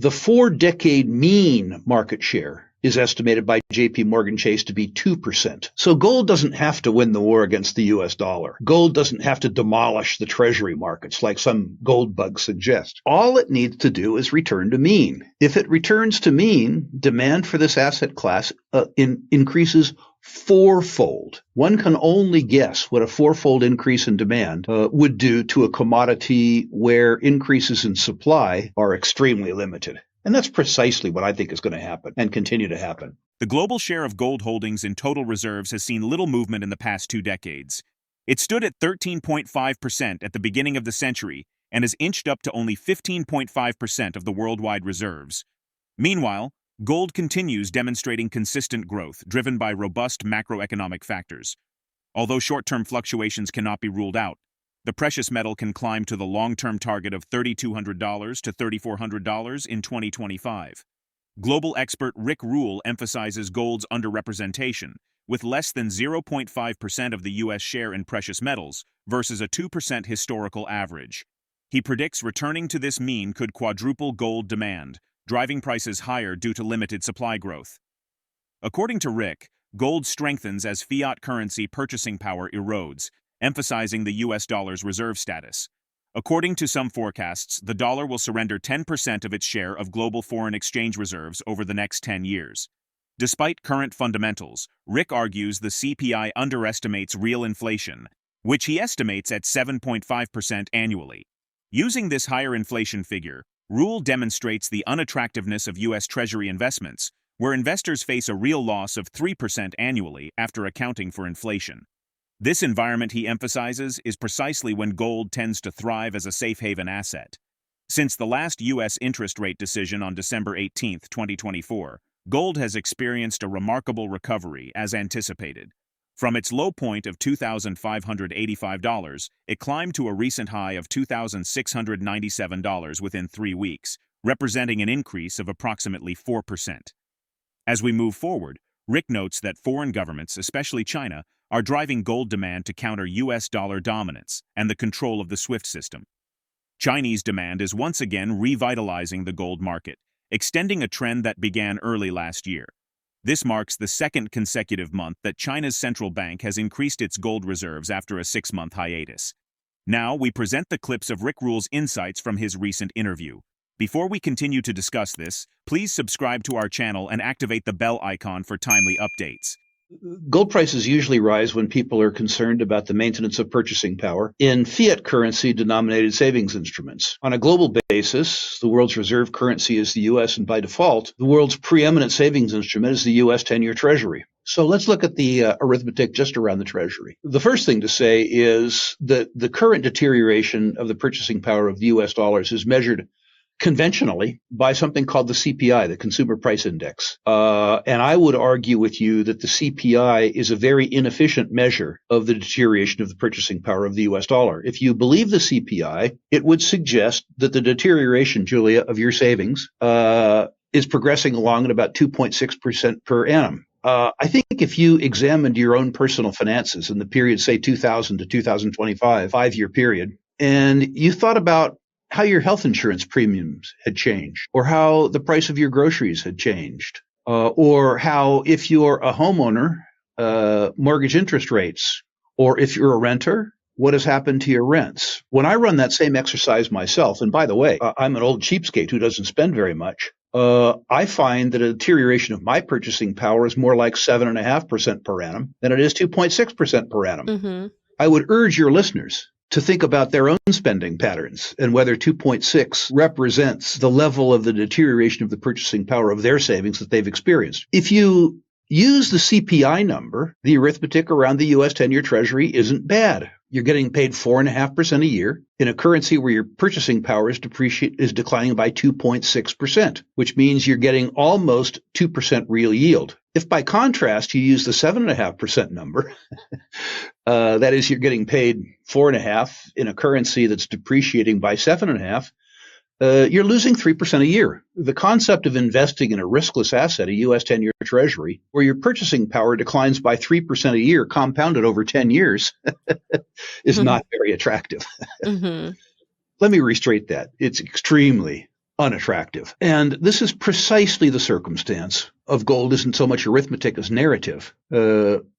The 4-decade mean market share is estimated by JP Morgan Chase to be 2%. So gold doesn't have to win the war against the US dollar. Gold doesn't have to demolish the treasury markets like some gold bugs suggest. All it needs to do is return to mean. If it returns to mean, demand for this asset class increases fourfold. One can only guess what a fourfold increase in demand would do to a commodity where increases in supply are extremely limited. And that's precisely what I think is going to happen and continue to happen. The global share of gold holdings in total reserves has seen little movement in the past 2 decades. It stood at 13.5% at the beginning of the century and has inched up to only 15.5% of the worldwide reserves. Meanwhile, gold continues demonstrating consistent growth, driven by robust macroeconomic factors. Although short-term fluctuations cannot be ruled out, the precious metal can climb to the long-term target of $3,200 to $3,400 in 2025. Global expert RickRule emphasizes gold's underrepresentation, with less than 0.5% of the U.S. share in precious metals versus a 2% historical average. He predicts returning to this mean could quadruple gold demand, driving prices higher due to limited supply growth. According to Rick, gold strengthens as fiat currency purchasing power erodes, emphasizing the U.S. dollar's reserve status. According to some forecasts, the dollar will surrender 10% of its share of global foreign exchange reserves over the next 10 years. Despite current fundamentals, Rick argues the CPI underestimates real inflation, which he estimates at 7.5% annually. Using this higher inflation figure, Rule demonstrates the unattractiveness of U.S. Treasury investments, where investors face a real loss of 3% annually after accounting for inflation. This environment, he emphasizes, is precisely when gold tends to thrive as a safe haven asset. Since the last U.S. interest rate decision on December 18, 2024, gold has experienced a remarkable recovery as anticipated. From its low point of $2,585, it climbed to a recent high of $2,697 within 3 weeks, representing an increase of approximately 4%. As we move forward, Rick notes that foreign governments, especially China, are driving gold demand to counter U.S. dollar dominance and the control of the SWIFT system. Chinese demand is once again revitalizing the gold market, extending a trend that began early last year. This marks the second consecutive month that China's central bank has increased its gold reserves after a 6-month hiatus. Now we present the clips of RickRule's insights from his recent interview. Before we continue to discuss this, please subscribe to our channel and activate the bell icon for timely updates. Gold prices usually rise when people are concerned about the maintenance of purchasing power in fiat currency denominated savings instruments. On a global basis, the world's reserve currency is the U.S., and by default, the world's preeminent savings instrument is the U.S. 10-year Treasury. So let's look at the arithmetic just around the Treasury. The first thing to say is that the current deterioration of the purchasing power of the U.S. dollars is measured conventionally by something called the CPI, the Consumer Price Index. And I would argue with you that the CPI is a very inefficient measure of the deterioration of the purchasing power of the US dollar. If you believe the CPI, it would suggest that the deterioration, Julia, of your savings is progressing along at about 2.6% per annum. I think if you examined your own personal finances in the period, say 2000 to 2025, 5-year period, and you thought about how your health insurance premiums had changed, or how the price of your groceries had changed, or how, if you're a homeowner, mortgage interest rates, or if you're a renter, what has happened to your rents. When I run that same exercise myself, and by the way, I'm an old cheapskate who doesn't spend very much, I find that a deterioration of my purchasing power is more like 7.5% per annum than it is 2.6% per annum. Mm-hmm. I would urge your listeners to think about their own spending patterns and whether 2.6 represents the level of the deterioration of the purchasing power of their savings that they've experienced. If you use the CPI number, the arithmetic around the U.S. 10-year Treasury isn't bad. You're getting paid 4.5% a year in a currency where your purchasing power is declining by 2.6%, which means you're getting almost 2% real yield. If by contrast you use the 7.5% number, that is, you're getting paid 4.5 in a currency that's depreciating by 7.5, you're losing 3% a year. The concept of investing in a riskless asset, a U.S. 10-year Treasury, where your purchasing power declines by 3% a year, compounded over 10 years, is not very attractive. Mm-hmm. Let me restate that. It's extremely unattractive. And this is precisely the circumstance of gold isn't so much arithmetic as narrative,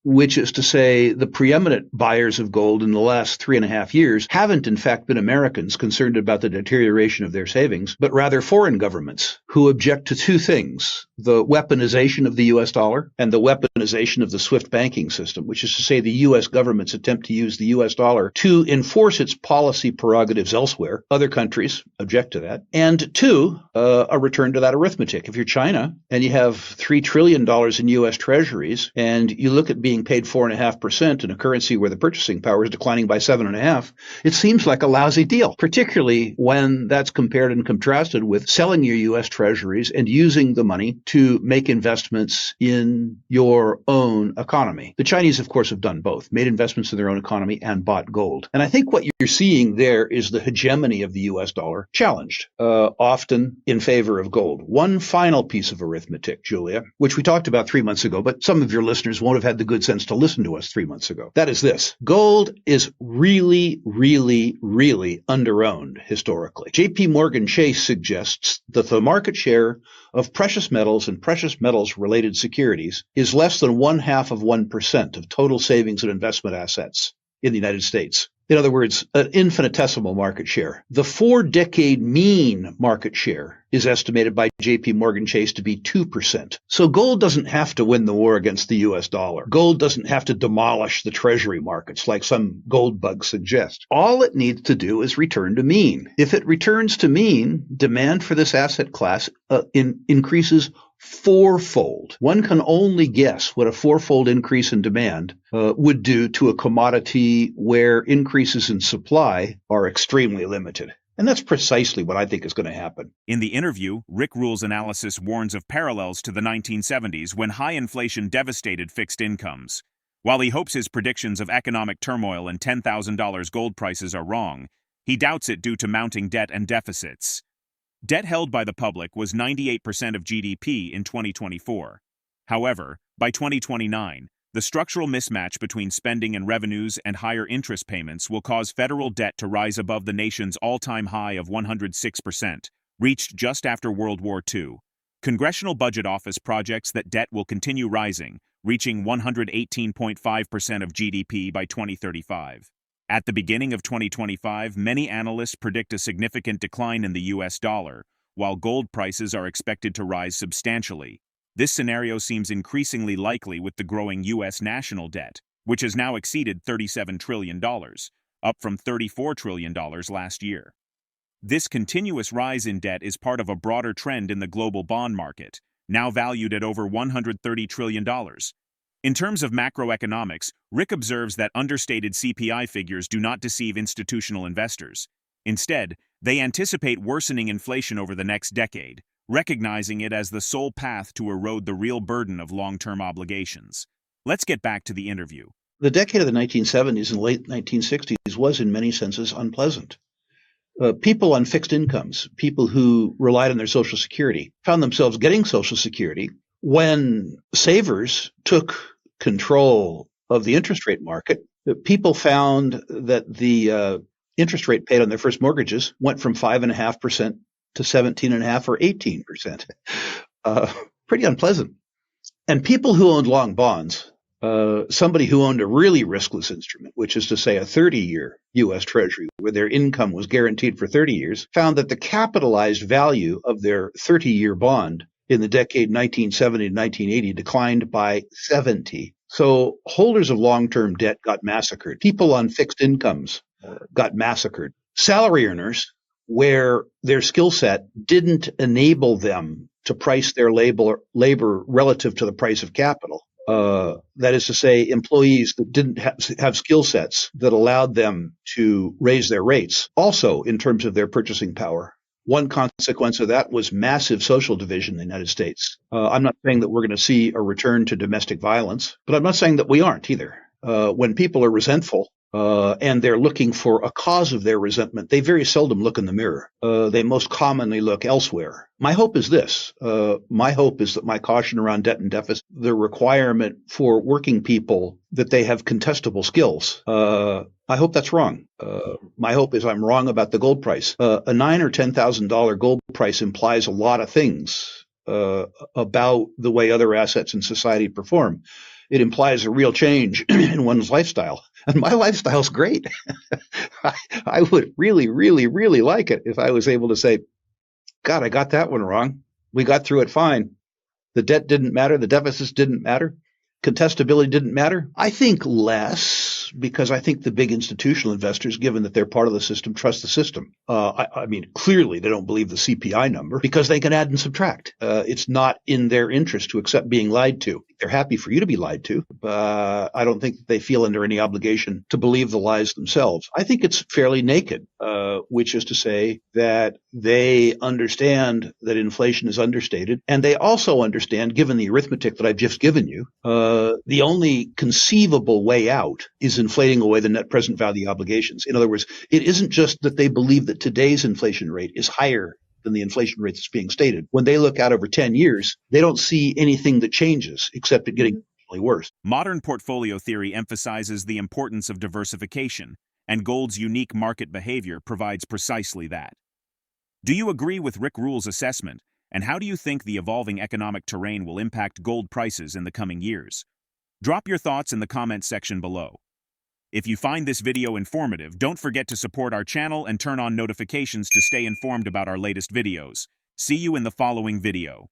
which is to say the preeminent buyers of gold in the last 3.5 years haven't in fact been Americans concerned about the deterioration of their savings, but rather foreign governments who object to two things: the weaponization of the US dollar and the weaponization of the SWIFT banking system, which is to say the US government's attempt to use the US dollar to enforce its policy prerogatives elsewhere. Other countries object to that. And two, a return to that arithmetic. If you're China and you have $3 trillion in U.S. treasuries, and you look at being paid 4.5% in a currency where the purchasing power is declining by 7.5%, it seems like a lousy deal, particularly when that's compared and contrasted with selling your U.S. treasuries and using the money to make investments in your own economy. The Chinese, of course, have done both, made investments in their own economy and bought gold. And I think what you're seeing there is the hegemony of the U.S. dollar challenged, often in favor of gold. One final piece of arithmetic, Julia, which we talked about 3 months ago, but some of your listeners won't have had the good sense to listen to us 3 months ago. That is this: gold is really, really, really underowned historically. JP Morgan Chase suggests that the market share of precious metals and precious metals related securities is less than 0.5% of total savings and investment assets in the United States. In other words, an infinitesimal market share. The 4-decade mean market share is estimated by JP Morgan Chase to be 2%. So gold doesn't have to win the war against the US dollar. Gold doesn't have to demolish the treasury markets like some gold bugs suggest. All it needs to do is return to mean. If it returns to mean, demand for this asset class increases fourfold. One can only guess what a fourfold increase in demand would do to a commodity where increases in supply are extremely limited. And that's precisely what I think is going to happen. In the interview, RickRule's analysis warns of parallels to the 1970s when high inflation devastated fixed incomes. While he hopes his predictions of economic turmoil and $10,000 gold prices are wrong, he doubts it due to mounting debt and deficits. Debt held by the public was 98% of GDP in 2024. However, by 2029, the structural mismatch between spending and revenues and higher interest payments will cause federal debt to rise above the nation's all-time high of 106%, reached just after World War II. Congressional Budget Office projects that debt will continue rising, reaching 118.5% of GDP by 2035. At the beginning of 2025, many analysts predict a significant decline in the US dollar, while gold prices are expected to rise substantially. This scenario seems increasingly likely with the growing U.S. national debt, which has now exceeded $37 trillion, up from $34 trillion last year. This continuous rise in debt is part of a broader trend in the global bond market, now valued at over $130 trillion. In terms of macroeconomics, Rick observes that understated CPI figures do not deceive institutional investors. Instead, they anticipate worsening inflation over the next decade, recognizing it as the sole path to erode the real burden of long-term obligations. Let's get back to the interview. The decade of the 1970s and late 1960s was in many senses unpleasant. People on fixed incomes, people who relied on their Social Security, found themselves getting Social Security when savers took control of the interest rate market. People found that the interest rate paid on their first mortgages went from 5.5% to 17.5% or 18%. Pretty unpleasant. And people who owned long bonds, somebody who owned a really riskless instrument, which is to say a 30-year U.S. Treasury, where their income was guaranteed for 30 years, found that the capitalized value of their 30-year bond in the decade 1970 to 1980 declined by 70. So holders of long-term debt got massacred. People on fixed incomes got massacred. Salary earners, where their skill set didn't enable them to price their labor relative to the price of capital. That is to say, employees that didn't have skill sets that allowed them to raise their rates, also in terms of their purchasing power. One consequence of that was massive social division in the United States. I'm not saying that we're going to see a return to domestic violence, but I'm not saying that we aren't either. When people are resentful and they're looking for a cause of their resentment, they very seldom look in the mirror. They most commonly look elsewhere. My hope is this. My hope is that my caution around debt and deficit, the requirement for working people that they have contestable skills, I hope that's wrong. My hope is I'm wrong about the gold price. A $9,000 or $10,000 gold price implies a lot of things about the way other assets in society perform. It implies a real change in one's lifestyle. And my lifestyle's great. I would really, really, really like it if I was able to say, God, I got that one wrong. We got through it fine. The debt didn't matter. The deficits didn't matter. Contestability didn't matter. I think less because I think the big institutional investors, given that they're part of the system, trust the system. I mean, clearly they don't believe the CPI number because they can add and subtract. It's not in their interest to accept being lied to. They're happy for you to be lied to, but I don't think that they feel under any obligation to believe the lies themselves. I think it's fairly naked, which is to say that they understand that inflation is understated, and they also understand, given the arithmetic that I've just given you, the only conceivable way out is inflating away the net present value obligations. In other words, it isn't just that they believe that today's inflation rate is higher than the inflation rate that's being stated. When they look out over 10 years, they don't see anything that changes except it getting worse. Modern portfolio theory emphasizes the importance of diversification, and gold's unique market behavior provides precisely that. Do you agree with RickRule's assessment, and how do you think the evolving economic terrain will impact gold prices in the coming years? Drop your thoughts in the comments section below. If you find this video informative, don't forget to support our channel and turn on notifications to stay informed about our latest videos. See you in the following video.